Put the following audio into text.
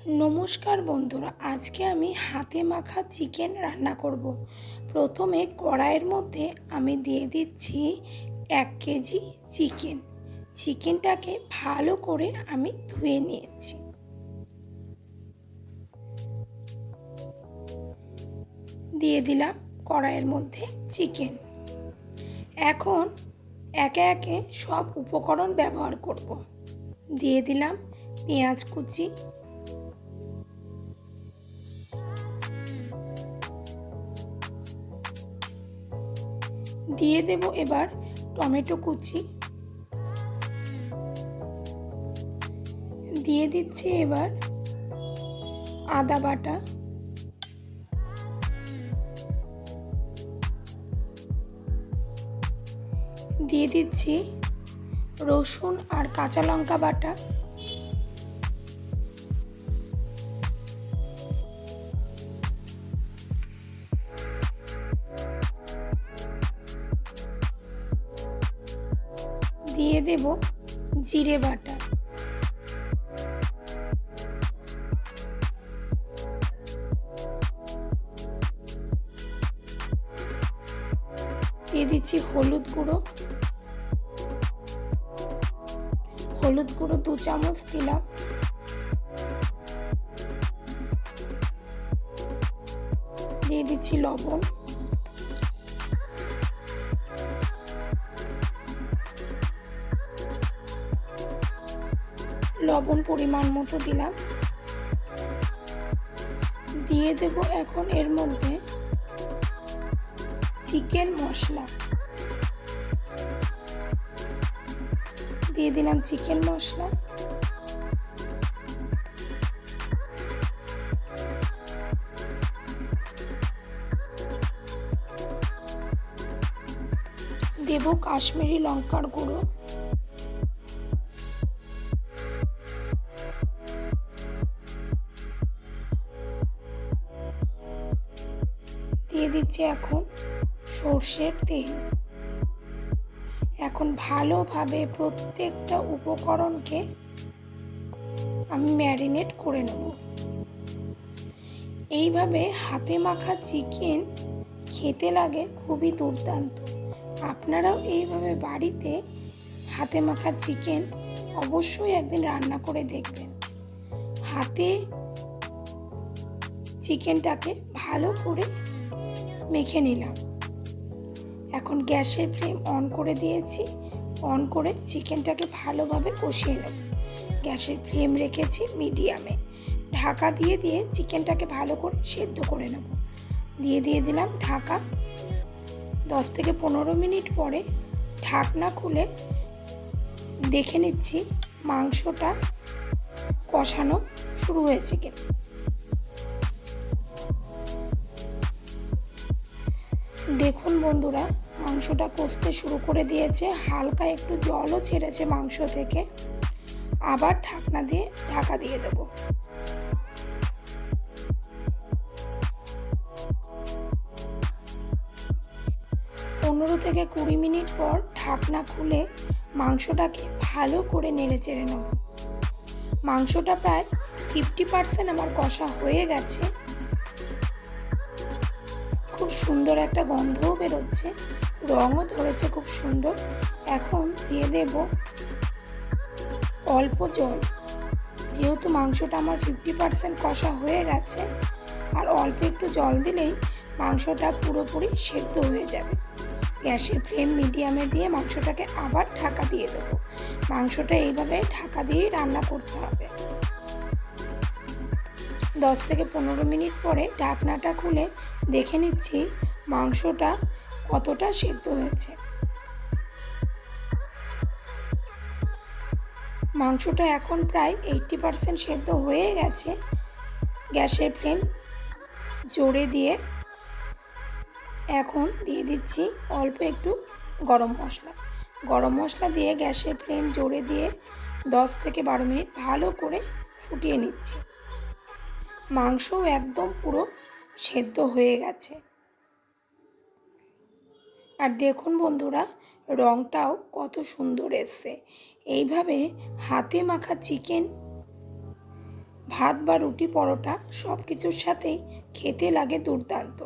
নমস্কার বন্ধুরা, আজকে আমি হাতে মাখা চিকেন রান্না করব। প্রথমে কড়াইয়ের মধ্যে আমি দিয়ে দিচ্ছি 1 কেজি চিকেনটাকে ভালো করে আমি ধুয়ে নিয়েছি। দিয়ে দিলাম কড়াইয়ের মধ্যে চিকেন। এখন একে একে সব উপকরণ ব্যবহার করব। দিয়ে দিলাম পেঁয়াজ কুচি, দিয়ে দেব এবার টমেটো কুচি, দিয়ে দিচ্ছি এবার আদা বাটা, দিয়ে দিচ্ছি রসুন আর কাঁচা লঙ্কা বাটা, দিয়ে দেব জিরে বাটা, দিয়ে দিচ্ছি হলুদ গুঁড়ো 2 চামচ দিলাম, দিয়ে দিচ্ছি লবণ, পরিমাণ মতো দিলাম। দিয়ে দেব এখন এর মধ্যে চিকেন মশলা, দিয়ে দিলাম চিকেন মশলা, দেব কাশ্মীরি লঙ্কার গুঁড়ো, দিয়ে দিচ্ছি এখন সর্ষের তেল। এখন ভালোভাবে প্রত্যেকটা উপকরণকে আমি ম্যারিনেট করে নেব। এইভাবে হাতে মাখা চিকেন খেতে লাগে খুবই দুর্দান্ত। আপনারাও এইভাবে বাড়িতে হাতে মাখা চিকেন অবশ্যই একদিন রান্না করে দেখবেন। হাতে চিকেনটাকে ভালো করে মেখে নিলাম। এখন গ্যাসের ফ্লেম অন করে দিয়েছি, অন করে চিকেনটাকে ভালোভাবে কষিয়ে নেব। গ্যাসের ফ্লেম রেখেছি মিডিয়ামে, ঢাকা দিয়ে চিকেনটাকে ভালো করে সেদ্ধ করে নেব। দিয়ে দিলাম ঢাকা। 10 থেকে 15 মিনিট পরে ঢাকনা খুলে দেখে নিচ্ছি মাংসটা কষানো শুরু হয়েছে কিনা। দেখুন বন্ধুরা, মাংসটা কষতে শুরু করে দিয়েছে, হালকা একটু জলও ছেড়েছে মাংস থেকে। আবার ঢাকনা দিয়ে ঢাকা দিয়ে দেব। পনেরো থেকে 20 মিনিট পর ঢাকনা খুলে মাংসটাকে ভালো করে নেড়ে চেড়ে নেব। মাংসটা প্রায় 50% আমার কষা হয়ে গেছে। খুব সুন্দর একটা গন্ধও বেরোচ্ছে, রঙও ধরেছে খুব সুন্দর। এখন দিয়ে দেব অল্প জল, যেহেতু মাংসটা আমার 50% কষা হয়ে গেছে, আর অল্প একটু জল দিলেই মাংসটা পুরোপুরি সেদ্ধ হয়ে যাবে। গ্যাসের ফ্লেম মিডিয়ামে দিয়ে মাংসটাকে আবার ঢাকা দিয়ে দেবো। মাংসটা এইভাবে ঢাকা দিয়েই রান্না করতে হবে। 10 থেকে 15 মিনিট পরে ঢাকনাটা খুলে দেখে নিচ্ছি মাংসটা কতটা সেদ্ধ হয়েছে। মাংসটা এখন প্রায় 80% সেদ্ধ হয়ে গেছে। গ্যাসের ফ্লেম জোরে দিয়ে এখন দিয়ে দিচ্ছি অল্প একটু গরম মশলা দিয়ে গ্যাসের ফ্লেম জোরে দিয়ে 10 থেকে 12 মিনিট ভালো করে ফুটিয়ে নিচ্ছি। মাংসও একদম পুরো সেদ্ধ হয়ে গেছে। আর দেখুন বন্ধুরা, রঙটাও কত সুন্দর এসছে। এইভাবে হাতে মাখা চিকেন ভাত বা রুটি পরোটা সব কিছুর সাথেই খেতে লাগে দুর্দান্ত।